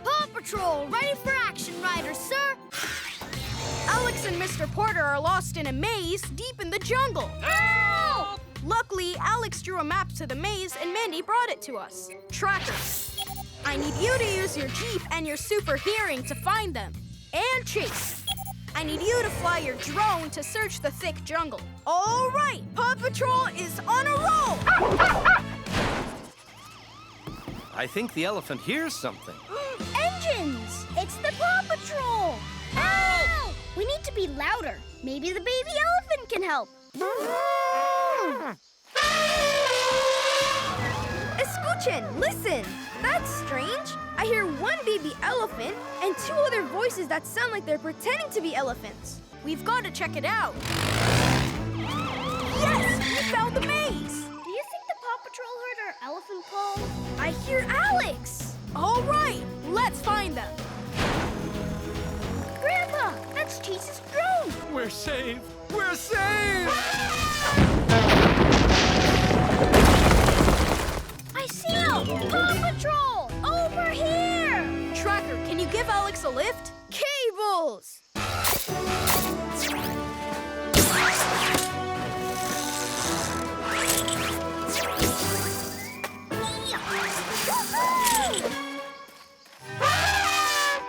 Paw Patrol, ready for action, Riders, sir. Alex and Mr. Porter are lost in a maze deep in the jungle. Help! Luckily, Alex drew a map to the maze and Mandy brought it to us. Tracker, I need you to use your Jeep and your super hearing to find them. And Chase, I need you to fly your drone to search the thick jungle. All right, Paw Patrol is on a roll! I think the elephant hears something. Engines! It's the Paw Patrol! Ow! We need to be louder. Maybe the baby elephant can help. Escuchen, listen. That's strange. I hear one baby elephant and two other voices that sound like they're pretending to be elephants. We've got to check it out. Yes, we found the maze. Do you think the Paw Patrol heard our elephant call? I hear Alex. All right, let's find them. Grandpa, that's Chase's drone. We're saved! We're saved! I see him! Paw Patrol! Over here! Tracker, can you give Alex a lift? Cables!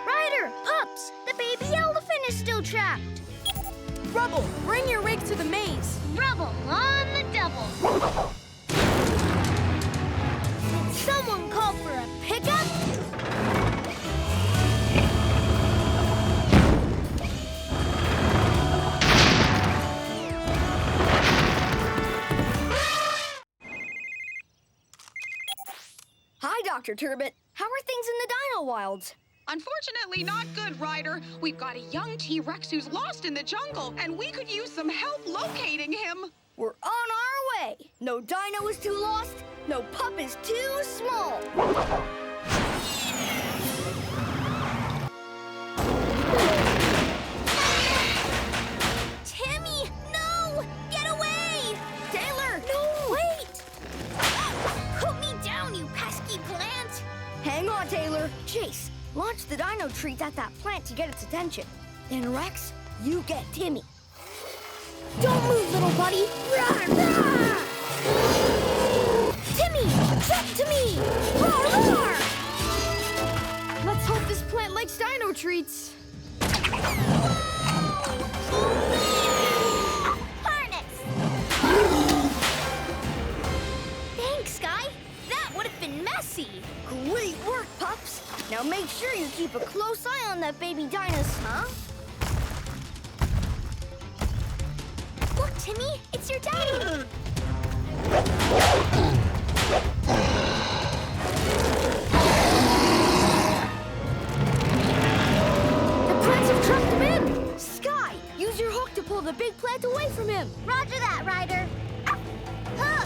Ryder, Pups, the baby elephant is still trapped. Rubble, bring your rig to the maze. Rubble on the double. Did someone call for a pickup? Hi, Dr. Turbot. How are things in the Dino Wilds? Unfortunately, not good, Ryder. We've got a young T-Rex who's lost in the jungle, and we could use some help locating him. We're on our way. No dino is too lost. No pup is too small. Timmy, no! Get away! Taylor! No! Wait! Put me down, you pesky plant! Hang on, Taylor. Chase, launch the dino treats at that plant to get its attention. Then Rex, you get Timmy. Don't move, little buddy! Rah, rah! Timmy, jump to me! Roar, roar! Let's hope this plant likes dino treats. Harness! Thanks, Sky. That would have been messy. Great work, pups. Now make sure you keep a close eye on that baby dinosaur, huh? Look, Timmy, it's your daddy. The plants have trapped him in. Sky, use your hook to pull the big plant away from him. Roger that, Ryder. Huh.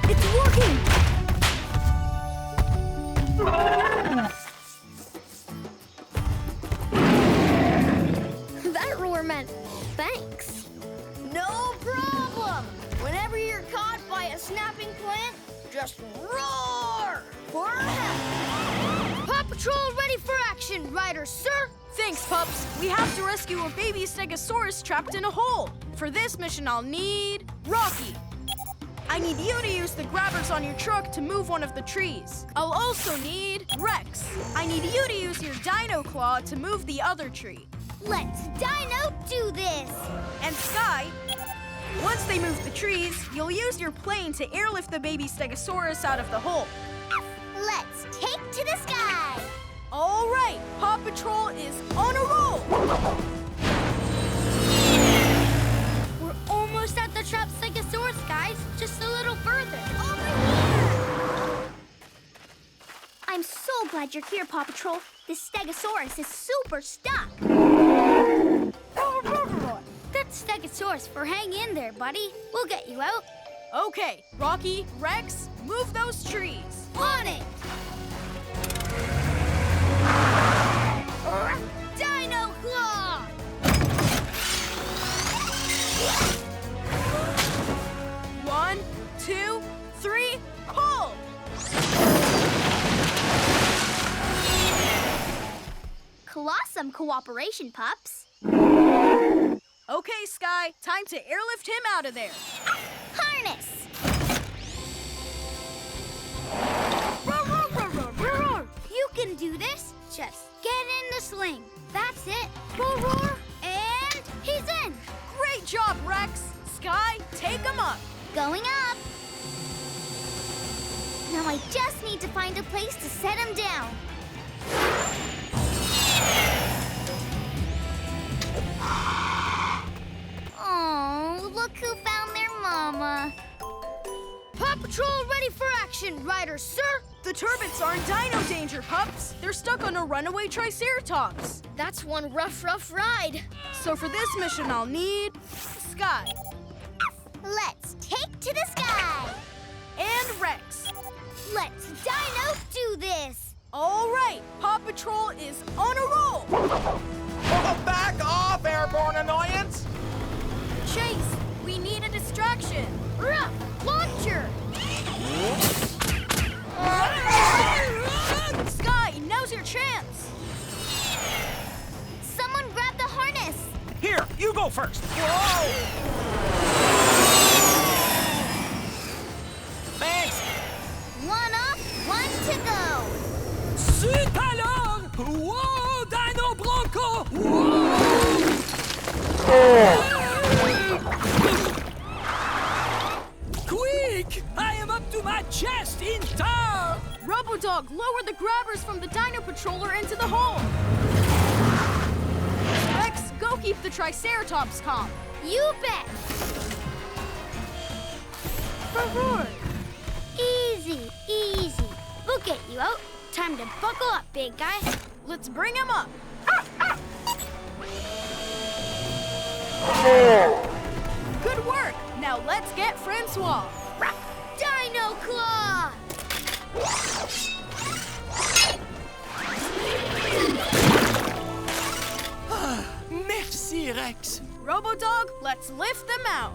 It's working. That roar meant thanks. No problem. Whenever you're caught by a snapping plant, just roar for help. Paw Patrol ready for action, Ryder, sir. Thanks, pups. We have to rescue a baby Stegosaurus trapped in a hole. For this mission, I'll need Rocky. I need you to use the grabbers on your truck to move one of the trees. I'll also need Rex. I need you to use your dino claw to move the other tree. Let's Dino do this. And Sky, once they move the trees, you'll use your plane to airlift the baby Stegosaurus out of the hole. Let's take to the sky. All right, Paw Patrol is on a roll. We're almost at the trapped Stegosaurus, guys. Just a little further. Over here. I'm so glad you're here, Paw Patrol. This Stegosaurus is super stuck. That's Stegosaurus, for hang in there, buddy. We'll get you out. Okay, Rocky, Rex, move those trees. On it! Dino Claw! One, some cooperation, pups. Okay, Sky, time to airlift him out of there. Harness! You can do this. Just get in the sling. That's it. Roar, and he's in. Great job, Rex. Sky, take him up. Going up. Now I just need to find a place to set him down. Oh, look who found their mama. Paw Patrol ready for action, Riders, sir. The turbines are in dino danger, pups. They're stuck on a runaway Triceratops. That's one rough ride. So for this mission, I'll need Sky Let's take to the sky. and Rex. Let's Dino do this. All right, Paw Patrol is on a roll. Oh, back off, airborne annoyance! Chase, we need a distraction. Ruff, launcher. Sky, now's your chance. Someone grab the harness. Here, you go first. Thanks. One up, one to go. Zut alors! Whoa, Dino Bronco! Quick! I am up to my chest in tar! Robodog, lower the grabbers from the Dino Patroller into the hole. Rex, go keep the Triceratops calm. You bet. Roar. Easy, easy. We'll get you out. Time to buckle up, big guy. Let's bring him up. Good work. Now let's get Francois. Dino Claw! Merci, Rex. Robodog, let's lift them out.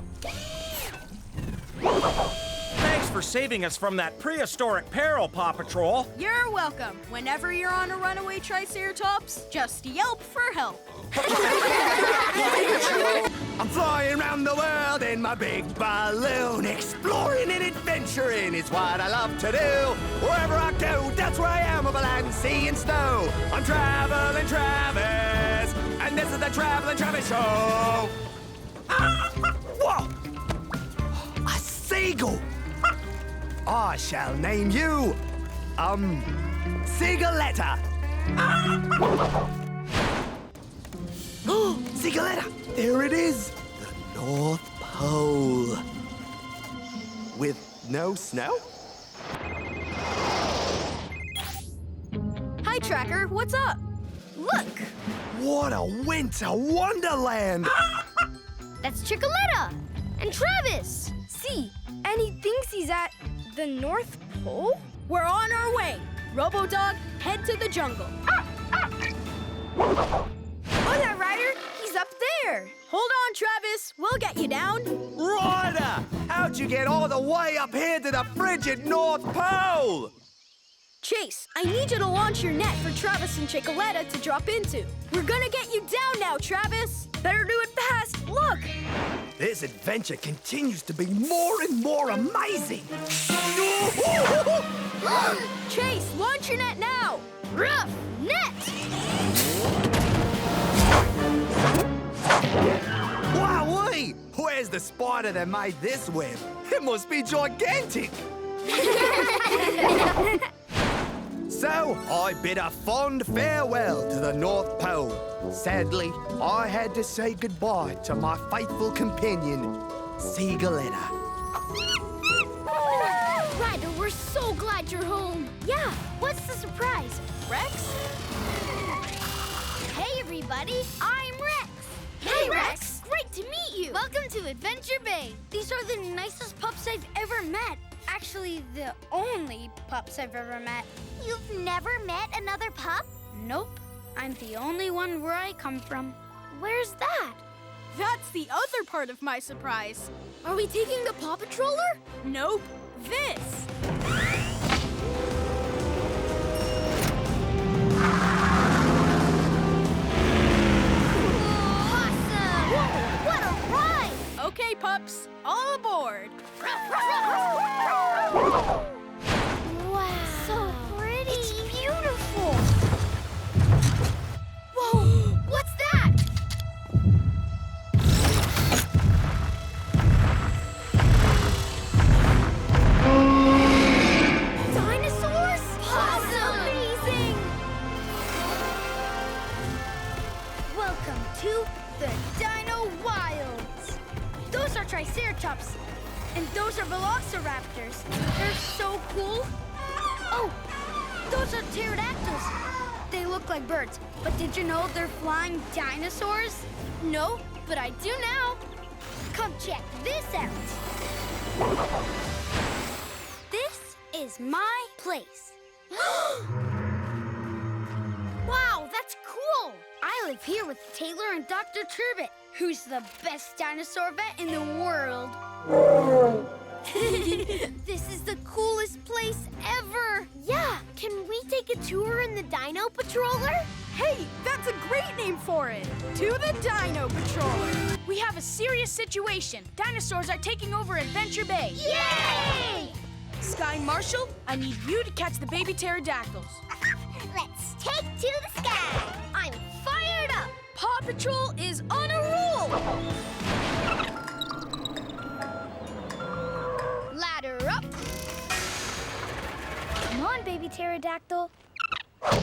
Thanks for saving us from that prehistoric peril, Paw Patrol. You're welcome. Whenever you're on a runaway Triceratops, just yelp for help. I'm flying around the world in my big balloon. Exploring and adventuring is what I love to do. Wherever I go, that's where I am over land, sea, and snow. I'm traveling Travis, and this is the Traveling Travis Show. Whoa! A seagull! I shall name you, Seagulletta. Seagulletta! There it is! The North Pole. With no snow? Hi, Tracker. What's up? Look, What a winter wonderland! that's Chickaletta and Travis. See, and he thinks he's at the North Pole? We're on our way. Robodog, head to the jungle. Oh, that Ryder, he's up there. Hold on, Travis. We'll get you down. Ryder! How'd you get all the way up here to the frigid North Pole? Chase, I need you to launch your net for Travis and Chickaletta to drop into. We're gonna get you down now, Travis. Better do it fast. Look. This adventure continues to be more and more amazing. Chase, launch your net now. Rough net. Wowee! Where's the spider that made this web? It must be gigantic. So I bid a fond farewell to the North Pole. Sadly, I had to say goodbye to my faithful companion, Seagulletta. Ryder, we're so glad you're home. Yeah, what's the surprise? Rex? Hey, everybody, I'm Rex. Hey, Rex. Great to meet you. Welcome to Adventure Bay. These are the nicest pups I've ever met. Actually, the only pups I've ever met. You've never met another pup? Nope. I'm the only one where I come from. Where's that? That's the other part of my surprise. Are we taking the Paw Patroller? Nope. This. pups, all aboard. Wow. So pretty. It's beautiful. Whoa, what's that? Dinosaurs? Awesome. Amazing. Welcome to the Dino Wilds. Those are Triceratops, and those are Velociraptors. They're so cool. Oh, those are pterodactyls. They look like birds, but did you know they're flying dinosaurs? No, but I do now. Come check this out. This is my place. Wow, that's cool. I live here with Taylor and Dr. Turbot, who's the best dinosaur vet in the world. This is the coolest place ever. Yeah, can we take a tour in the Dino Patroller? Hey, that's a great name for it. To the Dino Patroller. We have a serious situation. Dinosaurs are taking over Adventure Bay. Yay! Sky Marshal, I need you to catch the baby pterodactyls. Let's take to the sky. I'm fired up. Paw Patrol is on a roll. Ladder up. Come on, baby pterodactyl. Whoa!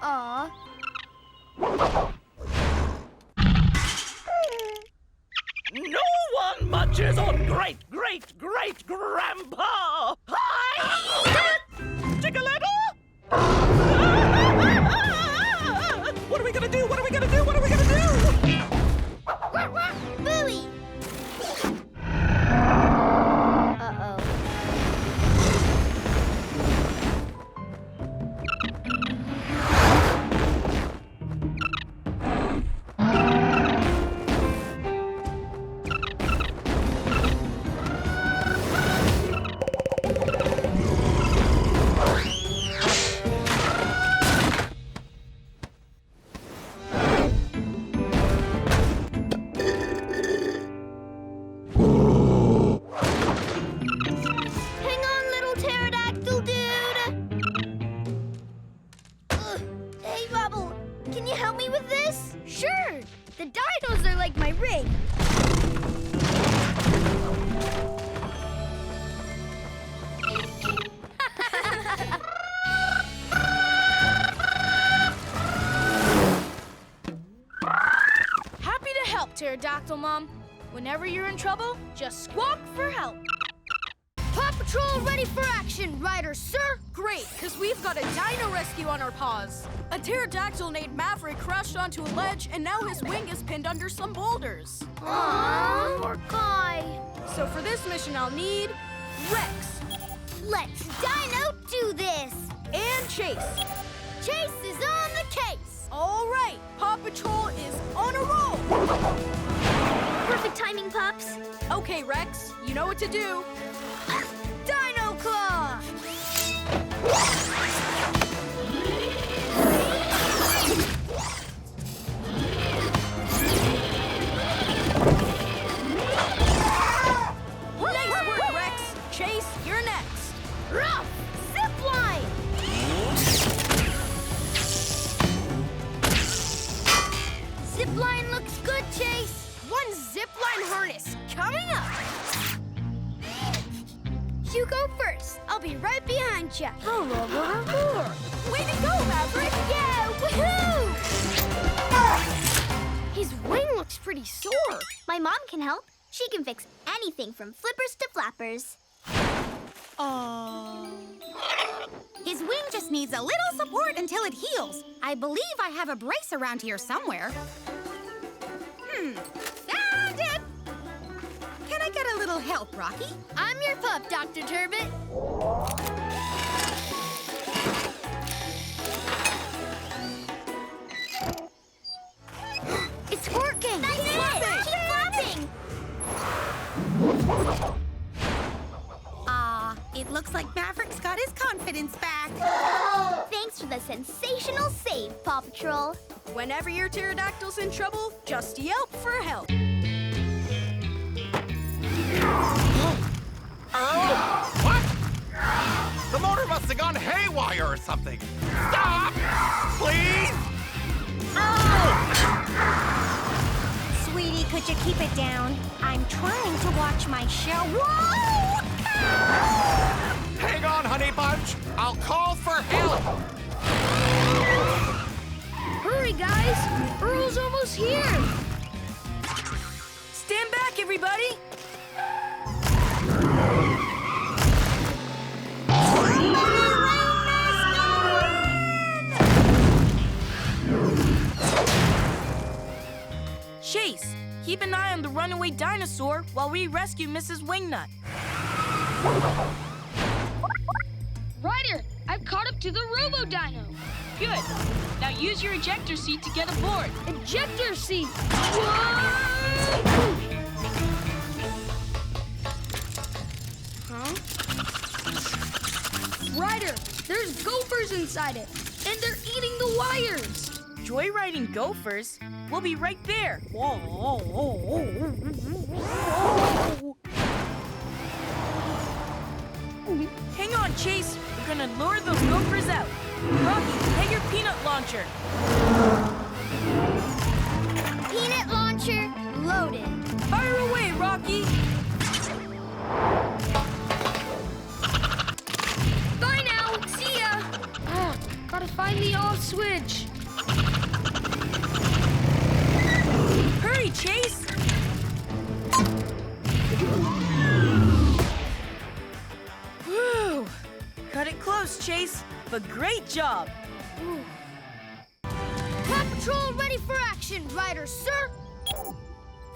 Aw. No one matches on great-great-great-grandpa! Hi! Tickle-ettle! What are we gonna do? What are we gonna do? What are we gonna do? Booey! Uh-oh. Hang on, little pterodactyl dude. Hey, Bubble, can you help me with this? Sure. The dinos are like my rig. Happy to help, Pterodactyl Mom. Whenever you're in trouble, just squawk for help. Paw Patrol ready for action, Ryder, sir. Great, because we've got a dino rescue on our paws. A pterodactyl named Maverick crashed onto a ledge, and now his wing is pinned under some boulders. Aww, poor guy. So for this mission, I'll need Rex Let's Dino do this. and Chase. Chase is on the case. All right, Paw Patrol is on a roll. Perfect timing, pups. Okay, Rex, you know what to do. Dino Claw. Nice work, Rex. Chase, you're next. Rough zip line. Zip line looks good, Chase. One zip line harness coming up. You go first. I'll be right behind you. Way to go, Maverick. Yeah, woohoo! His wing looks pretty sore. My mom can help. She can fix anything from flippers to flappers. His wing just needs a little support until it heals. I believe I have a brace around here somewhere. Found it! Can I get a little help, Rocky? I'm your pup, Dr. Turbot. It's working. That's it! Keep flapping! It looks like Maverick's got his confidence back. Thanks, for the sensational save, Paw Patrol. Whenever your pterodactyl's in trouble, just yelp for help. What? The motor must have gone haywire or something. Stop! Please! Sweetie, could you keep it down? I'm trying to watch my show. Whoa! Hang on, Honey Bunch. I'll call for help. Hurry, guys! Earl's almost here! Stand back, everybody! Chase, keep an eye on the runaway dinosaur while we rescue Mrs. Wingnut. Ryder, I've caught up to the Robo-Dino. Good. Now use your ejector seat to get aboard. Ejector seat! Huh? Ryder, there's gophers inside it, and they're eating the wires. Joyriding gophers? We'll be right there. Hang on, Chase. We're gonna lure those gophers out. Rocky, get your peanut launcher. Peanut launcher loaded. Fire away, Rocky. Bye now. See ya. Gotta find the off switch. Hurry, Chase. Whew. Cut it close, Chase. But great job. Paw Patrol ready for action, Ryder, sir.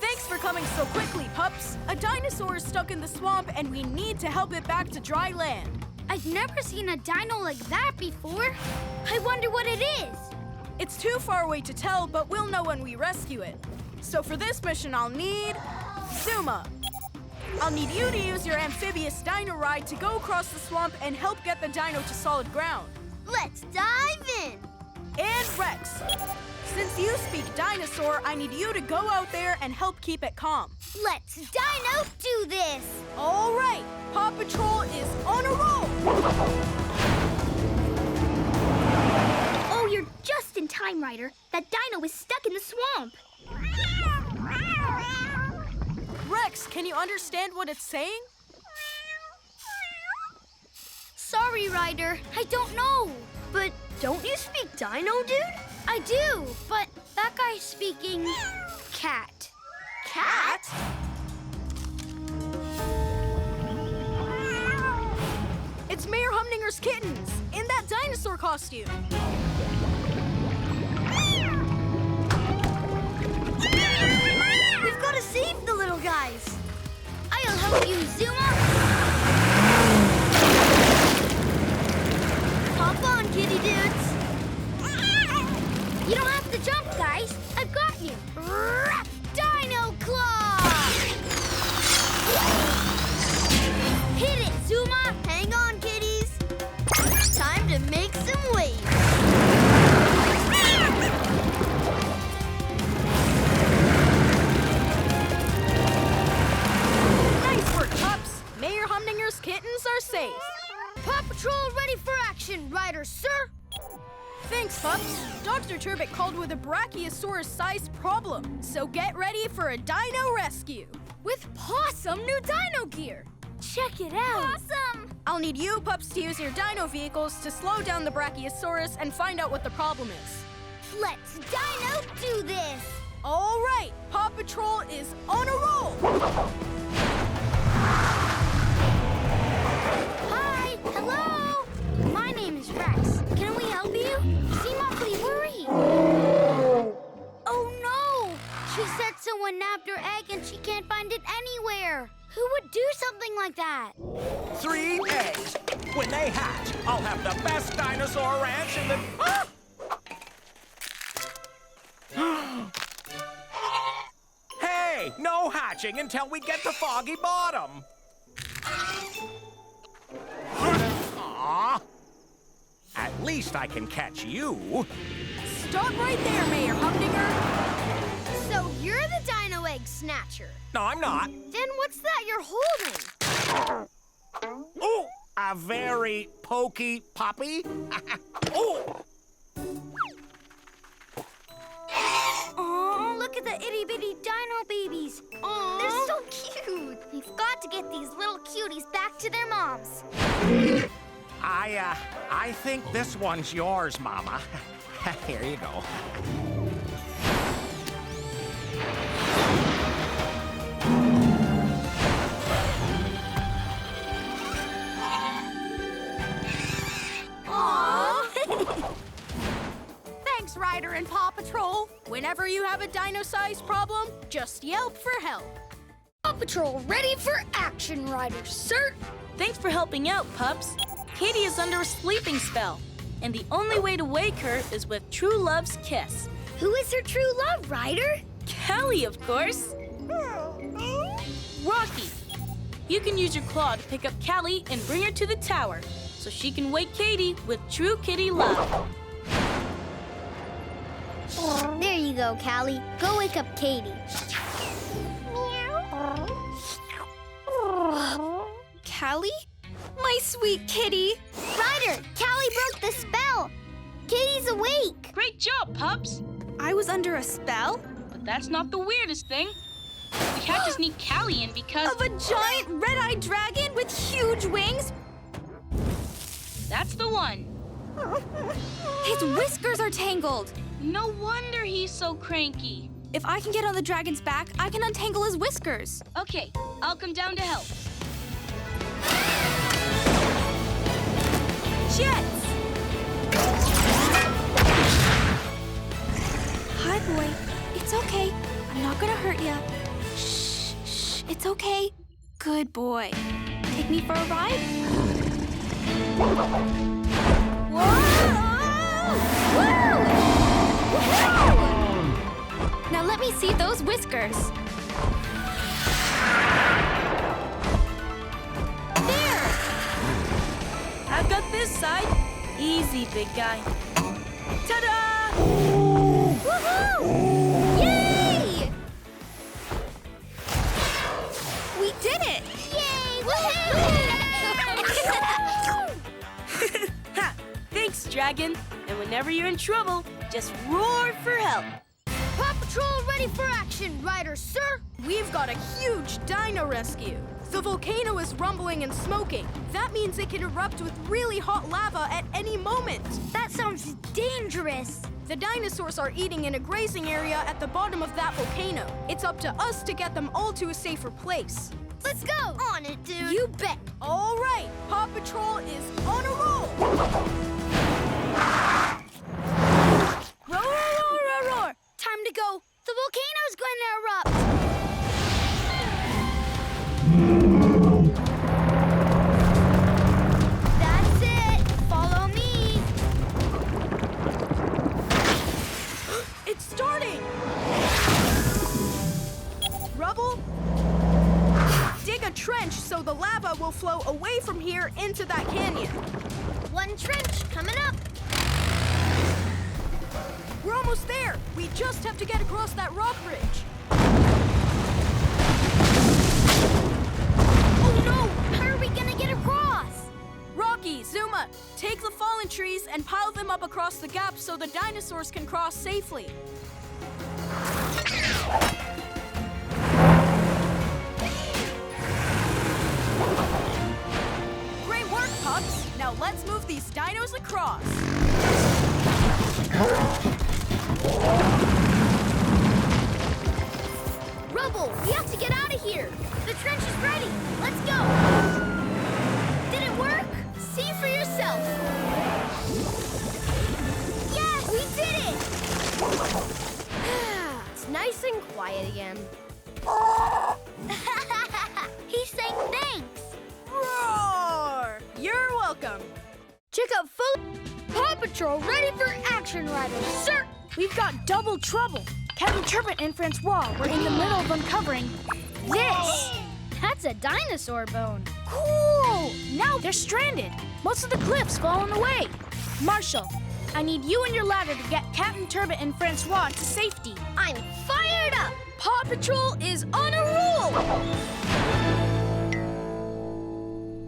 Thanks for coming so quickly, pups. A dinosaur is stuck in the swamp, and we need to help it back to dry land. I've never seen a dino like that before. I wonder what it is. It's too far away to tell, but we'll know when we rescue it. So for this mission, I'll need Zuma. I'll need you to use your amphibious dino ride to go across the swamp and help get the dino to solid ground. Let's dive in. And Rex, since you speak dinosaur, I need you to go out there and help keep it calm. Let's Dino do this. All right, Paw Patrol is on a roll. Oh, you're just in time, Ryder. That dino is stuck in the swamp. Rex, can you understand what it's saying? Sorry, Ryder. I don't know. But don't you speak dino, dude? I do, but that guy's speaking cat. Cat? It's Mayor Humdinger's kittens in that dinosaur costume. We've got to save the little guys. I'll help you, Zuma. Hop on, kitty dudes. You don't have to jump, guys. I've got you. Dino Claw! Hit it, Zuma. Hang on, kitties. Time to make some waves. Nice work, pups. Mayor Humdinger's kittens are safe. Paw Patrol ready for action, Ryder, sir. Thanks, pups. Dr. Turbot called with a Brachiosaurus-sized problem, so get ready for a dino rescue. With Possum new dino gear. Check it out. Awesome. I'll need you, pups, to use your dino vehicles to slow down the Brachiosaurus and find out what the problem is. Let's Dino do this. All right, Paw Patrol is on a roll. Hi, hello. My name is Rex. Can we help you? You seem awfully worried. Oh no! She said someone nabbed her egg and she can't find it anywhere. Who would do something like that? 3 eggs. When they hatch, I'll have the best dinosaur ranch in the... Hey, no hatching until we get to Foggy Bottom. Aw. At least I can catch you. Stop right there, Mayor Humdinger. So you're the Dino Egg Snatcher. No, I'm not. Then what's that you're holding? Oh, a very pokey puppy. Oh, Oh, look at the itty-bitty dino babies. Aw. They're so cute. We've got to get these little cuties back to their moms. I think this one's yours, Mama. Here you go. Thanks, Ryder and Paw Patrol. Whenever you have a dino-sized problem, just yelp for help. Paw Patrol ready for action, Ryder, sir. Thanks for helping out, pups. Katie is under a sleeping spell, and the only way to wake her is with True Love's kiss. Who is her true love, Ryder? Callie, of course. Rocky, you can use your claw to pick up Callie and bring her to the tower so she can wake Katie with true kitty love. There you go, Callie. Go wake up Katie. Callie? My sweet kitty. Ryder, Callie broke the spell. Katie's awake. Great job, pups. I was under a spell? But that's not the weirdest thing. We had to sneak Callie in because Of a giant red-eyed dragon with huge wings? that's the one. His whiskers are tangled. No wonder he's so cranky. If I can get on the dragon's back, I can untangle his whiskers. Okay, I'll come down to help. Jets! Hi, boy. It's okay. I'm not gonna hurt you. Shh, shh. It's okay. Good boy. Take me for a ride? Whoa! Now let me see those whiskers. There! I've got this side. Easy, big guy. Ta-da! Woohoo! Yay! We did it! Yay! Woohoo! Ha! Thanks, Dragon. And whenever you're in trouble, just roar for help. Paw Patrol ready for action, Ryder, sir. We've got a huge dino rescue. The volcano is rumbling and smoking. That means it can erupt with really hot lava at any moment. That sounds dangerous. The dinosaurs are eating in a grazing area at the bottom of that volcano. It's up to us to get them all to a safer place. Let's go. On it, dude. You bet. All right, Paw Patrol is on a roll. Roar, roar, roar, roar. Time to go. The volcano's going to erupt. That's it. Follow me. It's starting. Rubble. Dig a trench so the lava will flow away from here into that canyon. One trench coming up. We're almost there. We just have to get across that rock bridge. Oh no! How are we gonna get across? Rocky, Zuma, take the fallen trees and pile them up across the gap so the dinosaurs can cross safely. Great work, pups. Now let's move these dinos across. Rubble, we have to get out of here. The trench is ready. Let's go. Did it work? See for yourself. Yes, we did it. It's nice and quiet again. He's saying thanks. Roar! You're welcome. Check out full Paw Patrol ready for action, Ryder, sir. We've got double trouble. Captain Turbot and Francois were in the middle of uncovering This. That's a dinosaur bone. Cool! Now they're stranded. Most of the cliff's fallen away. Marshall, I need you and your ladder to get Captain Turbot and Francois to safety. I'm fired up! Paw Patrol is on a roll!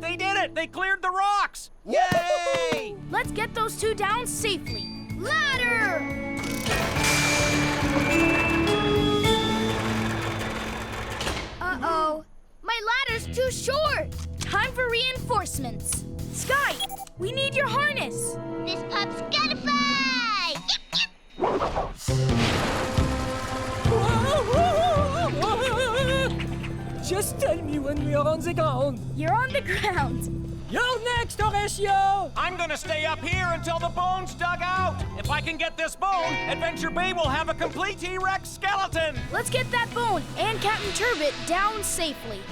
They did it! They cleared the rocks! Yay! Let's get those two down safely. Ladder! Uh-oh. My ladder's too short. Time for reinforcements. Sky, we need your harness. This pup's gotta fly! Just tell me when we are on the ground. You're on the ground. You're next, Horatio. I'm gonna stay up here until the bone's dug out. If I can get this bone, Adventure Bay will have a complete T-Rex skeleton. Let's get that bone and Captain Turbot down safely.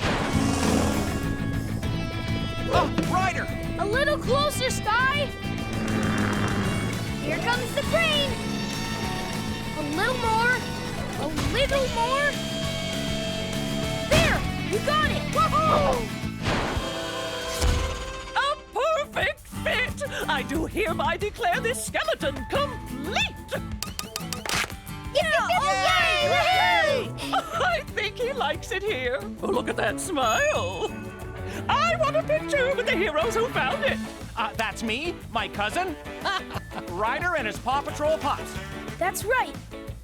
Oh, Ryder! A little closer, Sky. Here comes the crane! A little more. A little more. There! You got it! Woohoo! A perfect fit. I do hereby declare this skeleton complete. Yay! I think he likes it here. Oh, look at that smile. I want a picture with the heroes who found it. That's me, my cousin, Ryder and his Paw Patrol pups. That's right.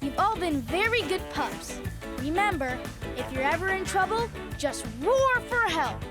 You've all been very good pups. Remember, if you're ever in trouble, just roar for help.